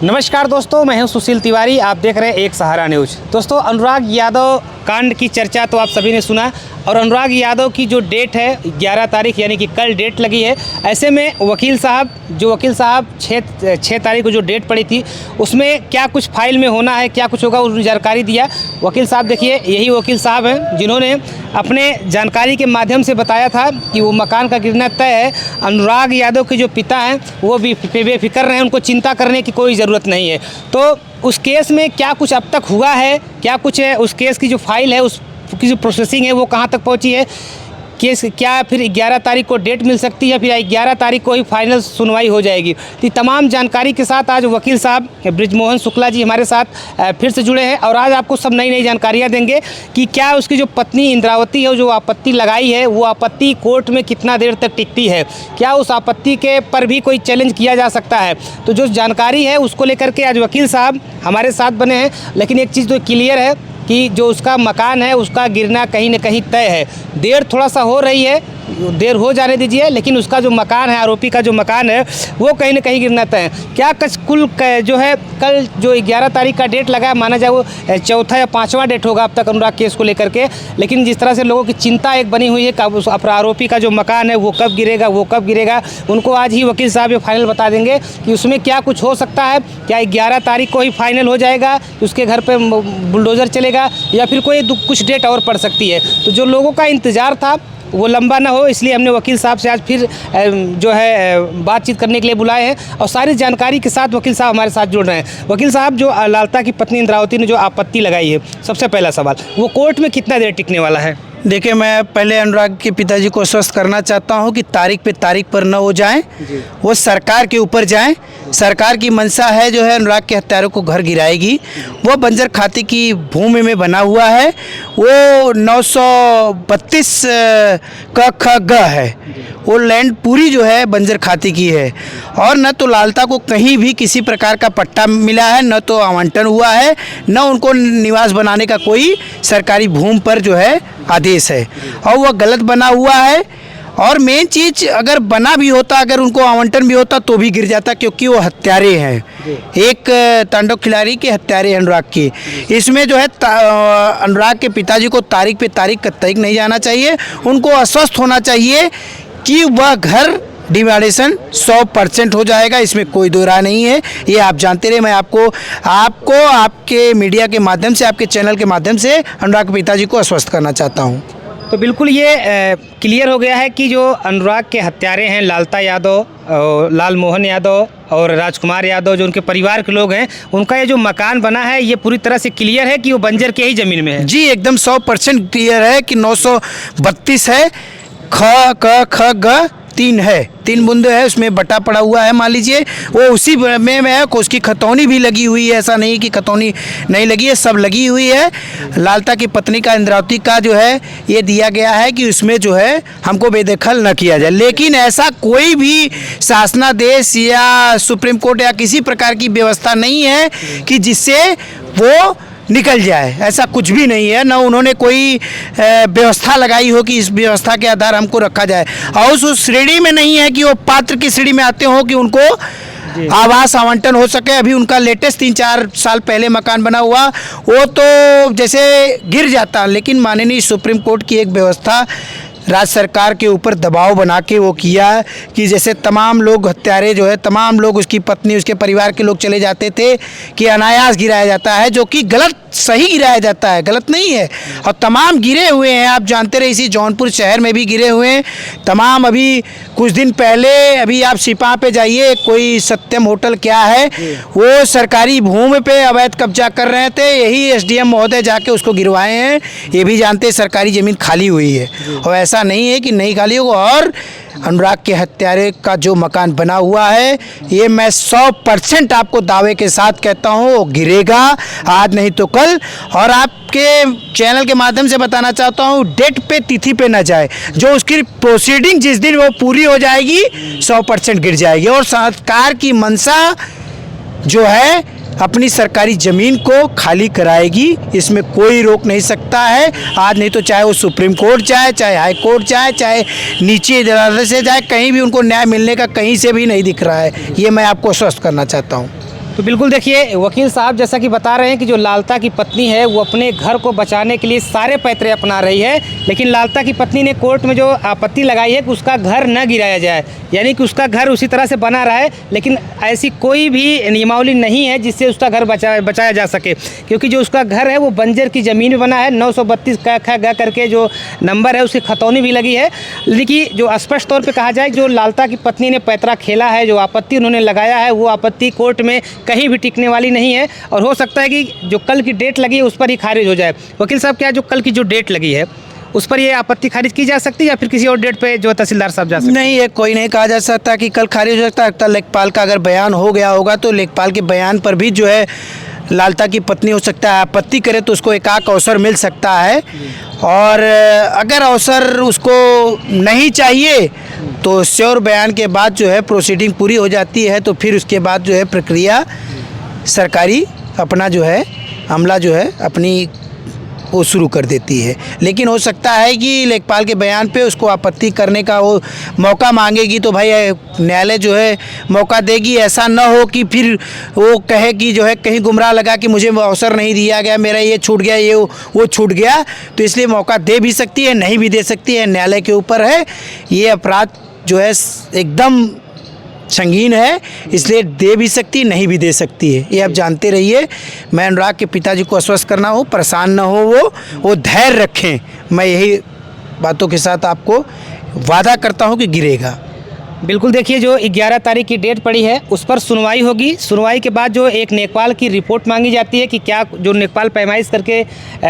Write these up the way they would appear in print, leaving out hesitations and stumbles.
नमस्कार दोस्तों, मैं हूं सुशील तिवारी। आप देख रहे हैं एक सहारा न्यूज़। दोस्तों, अनुराग यादव कांड की चर्चा तो आप सभी ने सुना और अनुराग यादव की जो डेट है 11 तारीख यानी कि कल डेट लगी है। ऐसे में वकील साहब 6 तारीख को जो डेट पड़ी थी उसमें क्या कुछ फाइल में होना है, क्या कुछ होगा, उसने जानकारी दिया। वकील साहब देखिए, यही वकील साहब हैं जिन्होंने अपने जानकारी के माध्यम से बताया था कि वो मकान का गिरना तय है। अनुराग यादव के जो पिता हैं वो भी बेफिक्र रहे, उनको चिंता करने की कोई ज़रूरत नहीं है। तो उस केस में क्या कुछ अब तक हुआ है, क्या कुछ है, उस केस की जो फाइल है उसकी जो प्रोसेसिंग है वो कहाँ तक पहुँची है, केस क्या फिर 11 तारीख को डेट मिल सकती है, फिर 11 तारीख को ही फाइनल सुनवाई हो जाएगी। तो तमाम जानकारी के साथ आज वकील साहब बृजमोहन शुक्ला जी हमारे साथ फिर से जुड़े हैं और आज आपको सब नई नई जानकारियां देंगे कि क्या उसकी जो पत्नी इंद्रावती है, जो आपत्ति लगाई है, वो आपत्ति कोर्ट में कितना देर तक टिकती है, क्या उस आपत्ति के पर भी कोई चैलेंज किया जा सकता है। तो जो जानकारी है उसको लेकर के आज वकील साहब हमारे साथ बने हैं। लेकिन एक चीज़ तो क्लियर है कि जो उसका मकान है उसका गिरना कहीं न कहीं तय है। देर थोड़ा सा हो रही है, देर हो जाने दीजिए, लेकिन उसका जो मकान है, आरोपी का जो मकान है वो कहीं न कहीं गिरना तय है। क्या कुल जो है कल जो 11 तारीख का डेट लगा है, माना जाए वो चौथा या पाँचवा डेट होगा अब तक अनुराग केस को लेकर के। लेकिन जिस तरह से लोगों की चिंता एक बनी हुई है कि उस आरोपी का जो मकान है वो कब गिरेगा, उनको आज ही वकील साहब ये फाइनल बता देंगे कि उसमें क्या कुछ हो सकता है। क्या 11 तारीख को ही फाइनल हो जाएगा, उसके घर पर बुलडोज़र चलेगा, या फिर कोई कुछ डेट और पड़ सकती है। तो जो लोगों का इंतज़ार था वो लंबा ना हो, इसलिए हमने वकील साहब से आज फिर जो है बातचीत करने के लिए बुलाए हैं और सारी जानकारी के साथ वकील साहब हमारे साथ जुड़ रहे हैं। वकील साहब, जो लालता की पत्नी इंद्रावती ने जो आपत्ति लगाई है, सबसे पहला सवाल, वो कोर्ट में कितना देर टिकने वाला है? देखिए, मैं पहले अनुराग के पिताजी को आश्वस्त करना चाहता हूं कि तारीख पर न हो जाएं, वो सरकार के ऊपर जाएं। सरकार की मंशा है जो है अनुराग के हत्यारों को घर गिराएगी। वो बंजर खाते की भूमि में बना हुआ है, वो 932 क है, वो लैंड पूरी जो है बंजर खाते की है और न तो लालता को कहीं भी किसी प्रकार का पट्टा मिला है, न तो आवंटन हुआ है, न उनको निवास बनाने का कोई सरकारी भूमि पर जो है आदेश है और वह गलत बना हुआ है। और मेन चीज़, अगर बना भी होता, अगर उनको आवंटन भी होता तो भी गिर जाता, क्योंकि वो हत्यारे हैं, एक तांडव खिलाड़ी के हत्यारे अनुराग की। इसमें जो है अनुराग के पिताजी को तारीख पे तारीख नहीं जाना चाहिए, उनको आश्वस्त होना चाहिए कि वह घर डिवाइडेशन 100% हो जाएगा, इसमें कोई दो राय नहीं है। ये आप जानते रहे, मैं आपको आपके मीडिया के माध्यम से, आपके चैनल के माध्यम से अनुराग के पिताजी को आश्वस्त करना चाहता हूँ। तो बिल्कुल ये क्लियर हो गया है कि जो अनुराग के हत्यारे हैं लालता यादव, लाल मोहन यादव और राजकुमार यादव, जो उनके परिवार के लोग हैं, उनका ये जो मकान बना है ये पूरी तरह से क्लियर है कि वो बंजर के ही ज़मीन में है। जी, एकदम 100% क्लियर है कि 932 है, ख ग 3 है, 3 बूंदे है, उसमें बटा पड़ा हुआ है, मान लीजिए वो उसी में है। उसकी खतौनी भी लगी हुई है, ऐसा नहीं कि खतौनी नहीं लगी है, सब लगी हुई है। लालता की पत्नी का, इंद्रावती का जो है ये दिया गया है कि उसमें जो है हमको बेदखल न किया जाए। लेकिन ऐसा कोई भी शासनादेश या सुप्रीम कोर्ट या किसी प्रकार की व्यवस्था नहीं है कि जिससे वो निकल जाए, ऐसा कुछ भी नहीं है। न उन्होंने कोई व्यवस्था लगाई हो कि इस व्यवस्था के आधार हमको रखा जाए, और उस श्रेणी में नहीं है कि वो पात्र की श्रेणी में आते हो कि उनको आवास आवंटन हो सके। अभी उनका लेटेस्ट 3-4 साल पहले मकान बना हुआ, वो तो जैसे गिर जाता, लेकिन माननीय सुप्रीम कोर्ट की एक व्यवस्था राज्य सरकार के ऊपर दबाव बना के वो किया कि जैसे तमाम लोग हत्यारे जो है, तमाम लोग, उसकी पत्नी, उसके परिवार के लोग चले जाते थे कि अनायास गिराया जाता है, जो कि गलत, सही गिराया जाता है, गलत नहीं है। और तमाम गिरे हुए हैं, आप जानते रहे, इसी जौनपुर शहर में भी गिरे हुए हैं तमाम। अभी कुछ दिन पहले, अभी आप सिपा पे जाइए, कोई सत्यम होटल क्या है, वो सरकारी भूमि पे अवैध कब्जा कर रहे थे, यही एसडीएम महोदय जाके उसको गिरवाए हैं। ये भी जानते, सरकारी ज़मीन खाली हुई है और ऐसा नहीं है कि नहीं खाली होगा। और अनुराग के हत्यारे का जो मकान बना हुआ है, ये मैं 100% आपको दावे के साथ कहता हूँ वो गिरेगा, आज नहीं तो कल। और आपके चैनल के माध्यम से बताना चाहता हूँ, डेट पे, तिथि पे न जाए, जो उसकी प्रोसीडिंग जिस दिन वो पूरी हो जाएगी 100% गिर जाएगी। और सरकार की मंशा जो है अपनी सरकारी ज़मीन को खाली कराएगी, इसमें कोई रोक नहीं सकता है। आज नहीं तो चाहे वो सुप्रीम कोर्ट जाए, चाहे हाई कोर्ट जाए, चाहे नीचे अदालत से जाए, कहीं भी उनको न्याय मिलने का कहीं से भी नहीं दिख रहा है। ये मैं आपको स्पष्ट करना चाहता हूँ। तो बिल्कुल देखिए वकील साहब जैसा कि बता रहे हैं कि जो लालता की पत्नी है वो अपने घर को बचाने के लिए सारे पैतरे अपना रही है, लेकिन लालता की पत्नी ने कोर्ट में जो आपत्ति लगाई है कि उसका घर न गिराया जाए, यानी कि उसका घर उसी तरह से बना रहा है, लेकिन ऐसी कोई भी नियमावली नहीं है जिससे उसका घर बचाया जा सके, क्योंकि जो उसका घर है वो बंजर की ज़मीन में बना है। 932 क करके जो नंबर है उसकी खतौनी भी लगी है। लेकिन जो स्पष्ट तौर पर कहा जाए, जो लालता की पत्नी ने पैतरा खेला है, जो आपत्ति उन्होंने लगाया है, वो आपत्ति कोर्ट में कहीं भी टिकने वाली नहीं है और हो सकता है कि जो कल की डेट लगी है उस पर ही खारिज हो जाए। वकील साहब, क्या जो कल की जो डेट लगी है उस पर ये आपत्ति खारिज की जा सकती है या फिर किसी और डेट पे जो तहसीलदार साहब जा सकते हैं? नहीं, ये कोई नहीं कहा जा सकता कि कल खारिज हो सकता है। लेखपाल का अगर बयान हो गया होगा तो लेखपाल के बयान पर भी जो है लालता की पत्नी हो सकता है आपत्ति करे तो उसको एकाक अवसर मिल सकता है, और अगर अवसर उसको नहीं चाहिए तो श्योर बयान के बाद जो है प्रोसीडिंग पूरी हो जाती है, तो फिर उसके बाद जो है प्रक्रिया सरकारी अपना जो है अमला जो है अपनी वो शुरू कर देती है। लेकिन हो सकता है कि लेखपाल के बयान पे उसको आपत्ति करने का वो मौका मांगेगी तो भाई न्यायालय जो है मौका देगी। ऐसा न हो कि फिर वो कहे कि जो है कहीं गुमराह लगा कि मुझे अवसर नहीं दिया गया, मेरा ये छूट गया, ये वो छूट गया, तो इसलिए मौका दे भी सकती है, नहीं भी दे सकती है, न्यायालय के ऊपर है। ये अपराध जो है एकदम संगीन है, इसलिए दे भी सकती नहीं भी दे सकती है। ये आप जानते रहिए। मैं अनुराग के पिताजी को आश्वस्त करना हो, परेशान न हो, वो धैर्य रखें। मैं यही बातों के साथ आपको वादा करता हूं कि गिरेगा। बिल्कुल देखिए, जो 11 तारीख की डेट पड़ी है उस पर सुनवाई होगी। सुनवाई के बाद जो एक लेखपाल की रिपोर्ट मांगी जाती है कि क्या जो लेखपाल पैमाइश करके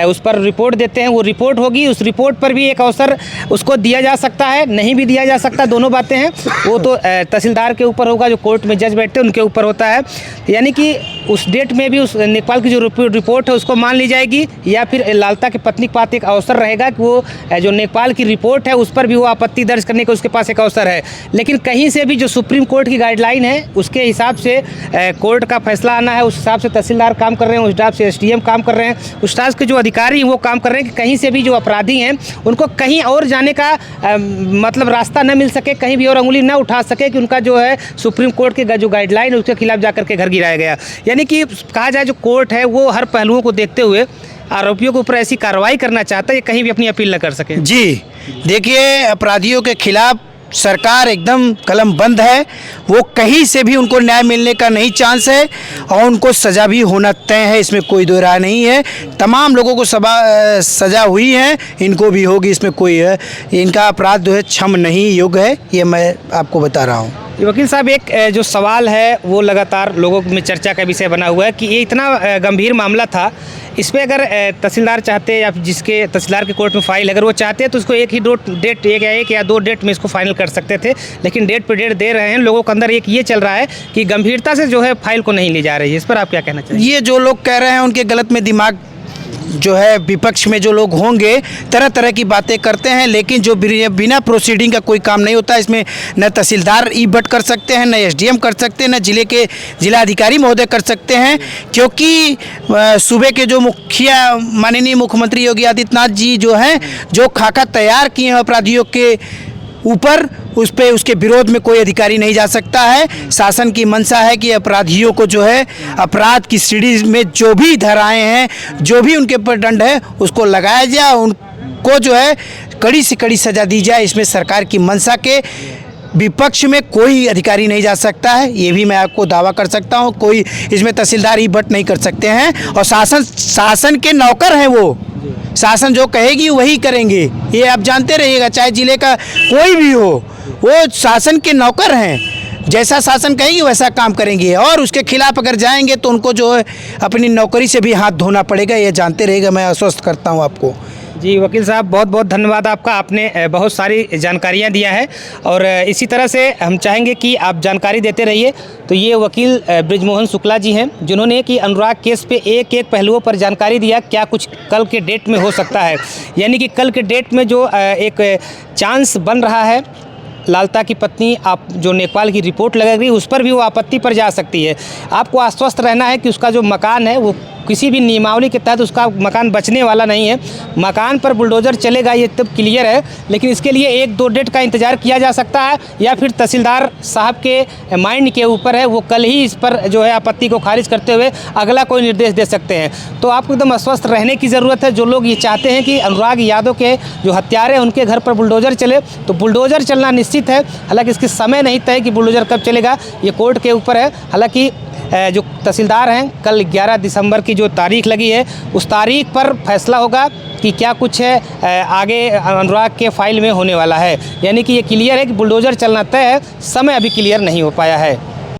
उस पर रिपोर्ट देते हैं वो रिपोर्ट होगी। उस रिपोर्ट पर भी एक अवसर उसको दिया जा सकता है, नहीं भी दिया जा सकता, दोनों बातें हैं। वो तो तहसीलदार के ऊपर होगा, जो कोर्ट में जज बैठते हैं उनके ऊपर होता है। यानी कि उस डेट में भी उस लेखपाल की जो रिपोर्ट है उसको मान ली जाएगी, या फिर लालता की पत्नी के पास एक अवसर रहेगा कि वो जो लेखपाल की रिपोर्ट है उस पर भी वो आपत्ति दर्ज करने का उसके पास एक अवसर है। लेकिन कहीं से भी जो सुप्रीम कोर्ट की गाइडलाइन है उसके हिसाब से कोर्ट का फैसला आना है, उस हिसाब से तहसीलदार काम कर रहे हैं, उस हिसाब से एसडीएम काम कर रहे हैं, उस हिसाब के जो अधिकारी हैं वो काम कर रहे हैं कि कहीं से भी जो अपराधी हैं उनको कहीं और जाने का मतलब रास्ता न मिल सके, कहीं भी और उंगली न उठा सके कि उनका जो है सुप्रीम कोर्ट के जो गाइडलाइन है उसके खिलाफ जाकर के घर गिराया गया। यानी कि कहा जाए जो कोर्ट है वो हर पहलुओं को देखते हुए आरोपियों के ऊपर ऐसी कार्रवाई करना चाहता है, कहीं भी अपनी अपील न कर सके। जी देखिए, अपराधियों के खिलाफ सरकार एकदम कलम बंद है। वो कहीं से भी उनको न्याय मिलने का नहीं चांस है और उनको सज़ा भी होना तय है, इसमें कोई दो राय नहीं है। तमाम लोगों को सज़ा हुई है, इनको भी होगी, इसमें कोई है इनका अपराध जो है क्षम नहीं योग्य है, ये मैं आपको बता रहा हूँ। वकील साहब, एक जो सवाल है वो लगातार लोगों में चर्चा का विषय बना हुआ है कि ये इतना गंभीर मामला था, इस पर अगर तहसीलदार चाहते या जिसके तहसीलदार के कोर्ट में फाइल अगर वो चाहते तो उसको एक ही डेट एक या दो डेट में इसको फाइनल कर सकते थे, लेकिन डेट पे डेट दे रहे हैं। लोगों के अंदर एक ये चल रहा है कि गंभीरता से जो है फाइल को नहीं ली जा रही है। इस पर आप क्या कहना चाहिए? ये जो लोग कह रहे हैं उनके गलत में दिमाग जो है, विपक्ष में जो लोग होंगे तरह तरह की बातें करते हैं, लेकिन जो बिना प्रोसीडिंग का कोई काम नहीं होता। इसमें न तहसीलदार ई बट कर सकते हैं, न एसडीएम कर सकते हैं, न जिले के जिला अधिकारी महोदय कर सकते हैं, क्योंकि सूबे के जो मुखिया माननीय मुख्यमंत्री योगी आदित्यनाथ जी जो हैं, जो खाका तैयार किए हैं अपराधियों के ऊपर, उस पे उसके विरोध में कोई अधिकारी नहीं जा सकता है। शासन की मंशा है कि अपराधियों को जो है अपराध की सीढ़ी में जो भी धाराएं हैं, जो भी उनके ऊपर दंड है उसको लगाया जाए, उनको जो है कड़ी से कड़ी सज़ा दी जाए। इसमें सरकार की मंशा के विपक्ष में कोई अधिकारी नहीं जा सकता है, ये भी मैं आपको दावा कर सकता हूँ। कोई इसमें तहसीलदार ही बट नहीं कर सकते हैं, और शासन के नौकर हैं वो। शासन जो कहेगी वही करेंगे, ये आप जानते रहिएगा। चाहे जिले का कोई भी हो, वो शासन के नौकर हैं, जैसा शासन कहेगी वैसा काम करेंगे, और उसके खिलाफ अगर जाएंगे तो उनको जो है अपनी नौकरी से भी हाथ धोना पड़ेगा, ये जानते रहिएगा। मैं आश्वस्त करता हूँ आपको। जी वकील साहब, बहुत बहुत धन्यवाद आपका, आपने बहुत सारी जानकारियां दिया है और इसी तरह से हम चाहेंगे कि आप जानकारी देते रहिए। तो ये वकील बृजमोहन शुक्ला जी हैं, जिन्होंने कि अनुराग केस पे एक एक पहलुओं पर जानकारी दिया, क्या कुछ कल के डेट में हो सकता है। यानी कि कल के डेट में जो एक चांस बन रहा है, लालता की पत्नी आप जो नेपाल की रिपोर्ट लगेगी उस पर भी वो आपत्ति पर जा सकती है। आपको आश्वस्त रहना है कि उसका जो मकान है वो किसी भी नियमावली के तहत उसका मकान बचने वाला नहीं है। मकान पर बुलडोज़र चलेगा ये तब क्लियर है, लेकिन इसके लिए 1-2 डेट का इंतज़ार किया जा सकता है या फिर तहसीलदार साहब के माइंड के ऊपर है, वो कल ही इस पर जो है आपत्ति को खारिज करते हुए अगला कोई निर्देश दे सकते हैं। तो आपको एकदम अस्वस्थ रहने की ज़रूरत है। जो लोग ये चाहते हैं कि अनुराग यादव के जो हत्यारे हैं उनके घर पर बुलडोज़र चले, तो बुलडोज़र चलना निश्चित है। हालांकि इसके समय नहीं तय कि बुलडोज़र कब चलेगा, ये कोर्ट के ऊपर है। हालांकि जो तहसीलदार हैं, कल 11 दिसंबर की जो तारीख लगी है उस तारीख पर फैसला होगा कि क्या कुछ है आगे अनुराग के फाइल में होने वाला है। यानी कि ये क्लियर है कि बुलडोज़र चलना तय है, समय अभी क्लियर नहीं हो पाया है।